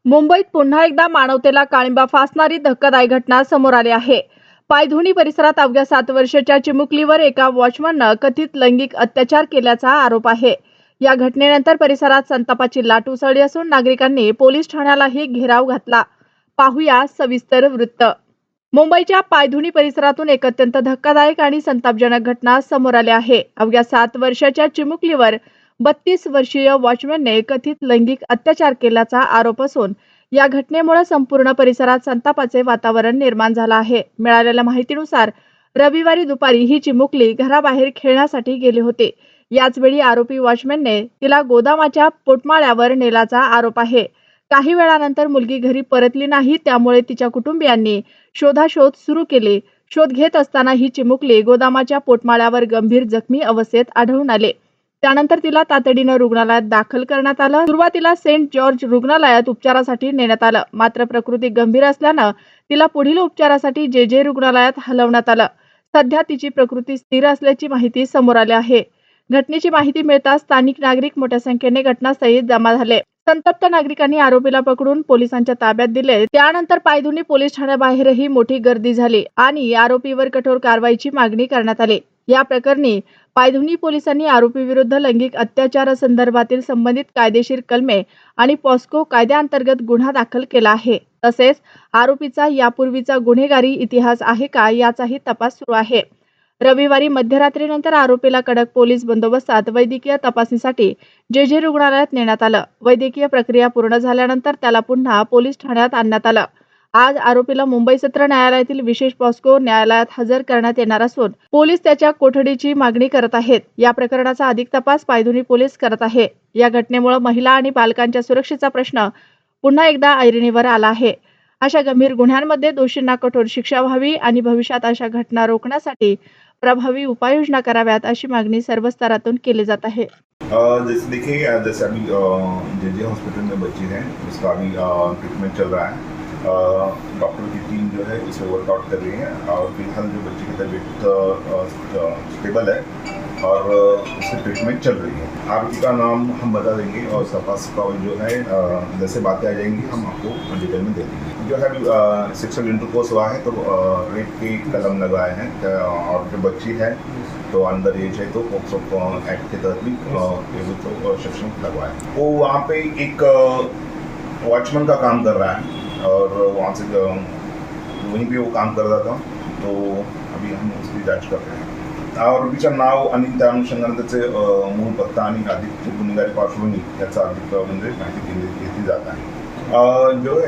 मुंबईत पुन्हा एकदा मानवतेला काळिंबा फासणारी धक्कादायक घटना समोर आली आहे. पायधुनी परिसरात अवघ्या 7 वर्षाच्या चिमुकलीवर एका वॉचमननं कथित लैंगिक अत्याचार केल्याचा आरोप आहे. या घटनेनंतर परिसरात संतापाची लाट उसळली असून नागरिकांनी पोलीस ठाण्यालाही घेराव घातला. पाहूया सविस्तर वृत्त. मुंबईच्या पायधुनी परिसरातून एक अत्यंत धक्कादायक आणि संतापजनक घटना समोर आली आहे. अवघ्या 7 वर्षाच्या चिमुकलीवर 32 वर्षीय वॉचमॅनने कथित लैंगिक अत्याचार केल्याचा आरोप असून या घटनेमुळे संपूर्ण परिसरात संतापाचे वातावरण निर्माण झाले आहे. मिळालेल्या माहितीनुसार रविवारी दुपारी ही चिमुकली घराबाहेर खेळण्यासाठी गेली होती. याच वेळी आरोपी वॉचमॅनने तिला गोदामाच्या पोटमाळ्यावर नेल्याचा आरोप आहे. काही वेळानंतर मुलगी घरी परतली नाही, त्यामुळे तिच्या कुटुंबियांनी शोधाशोध सुरू केली. शोध घेत असताना ही चिमुकली गोदामाच्या पोटमाळ्यावर गंभीर जखमी अवस्थेत आढळून आले. त्यानंतर तिला तातडीनं रुग्णालयात दाखल करण्यात आलं. सुरुवातीला सेंट जॉर्ज रुग्णालयात उपचारासाठी नेण्यात आलं, मात्र प्रकृती गंभीर असल्यानं तिला पुढील उपचारासाठी जे रुग्णालयात हलवण्यात आलं. सध्या तिची प्रकृती स्थिर असल्याची माहिती समोर आली आहे. घटनेची माहिती मिळताच स्थानिक नागरिक मोठ्या संख्येने घटनास्थळी जमा झाले. संतप्त नागरिकांनी आरोपीला पकडून पोलिसांच्या ताब्यात दिले. त्यानंतर पायधुनी पोलीस ठाण्याबाहेरही मोठी गर्दी झाली आणि आरोपीवर कठोर कारवाईची मागणी करण्यात आली. या प्रकरणी पायधुनी पोलिसांनी आरोपीविरुद्ध लैंगिक अत्याचार संदर्भातील संबंधित कायदेशीर कलमे आणि पॉस्को कायद्याअंतर्गत गुन्हा दाखल केला आहे. तसेच आरोपीचा यापूर्वीचा गुन्हेगारी इतिहास आहे का याचाही तपास सुरू आहे. रविवारी मध्यरात्रीनंतर आरोपीला कडक पोलीस बंदोबस्तात वैद्यकीय तपासणीसाठी जे रुग्णालयात नेण्यात आलं. वैद्यकीय प्रक्रिया पूर्ण झाल्यानंतर त्याला पुन्हा पोलीस ठाण्यात आणण्यात आलं. आज आरोपीला मुंबई सत्र न्यायालयातील विशेष पॉस्को न्यायालयात हजर करण्यात येणार असून पोलीस त्याच्या कोठडीची मागणी करत आहेत. या प्रकरणाचा अधिक तपास पायधुनी पोलीस करत आहे. या घटनेमुळे महिला आणि बालकांच्या सुरक्षेचा प्रश्न पुन्हा एकदा ऐरणीवर आला आहे. अशा गंभीर गुन्ह्यांमध्ये दोषींना कठोर शिक्षा व्हावी आणि भविष्यात अशा घटना रोखण्यासाठी प्रभावी उपाययोजना कराव्यात अशी मागणी सर्व स्तरातून केली जात आहे. जैसे देखिए, जैसे अभी जे हॉस्पिटल में बच्ची है उसका अभी ट्रीटमेंट चल रहा है. डॉक्टर की टीम जो है इसे वर्कआउट कर रही है और फिलहाल जो बच्ची की तबीयत स्टेबल है और उसकी ट्रीटमेंट चल रही है. आरोपी का नाम हम बता देंगे और तपास का जो है जैसे बातें आ जाएंगी हम आपको डिटेल में दे देंगे. जो है सेक्सुअल इंटरकोर्स हुआ है तो रेप के कलम लगाए हैं और जो बच्ची है तो अंडर एज है तो पॉक्सो एक्ट के तहत भी तो सेक्शन लगवाया है. वो वहाँ पे एक वॉचमैन का काम कर रहा है और वहाँ से वहीं पे वो काम कर रहा था. तो अभी हम उसकी जांच कर रहे हैं. आरोपीचं नाव आणि त्या अनुषंगाने त्याचे मूळ पत्ता आणि अधिक गुन्हेगारी पार्श्वभूमी याचा अधिक म्हणजे माहिती घेतली जात आहे. जो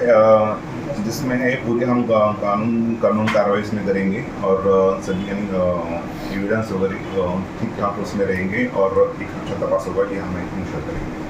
जिसमें है पूरे हम कानून कार्रवाई इसमें करेंगे और सभी यानी एविडेंस वगैरह ठीक ठाक उसमें रहेंगे और एक अच्छा तपास होगा ये हम इंश्योर करेंगे.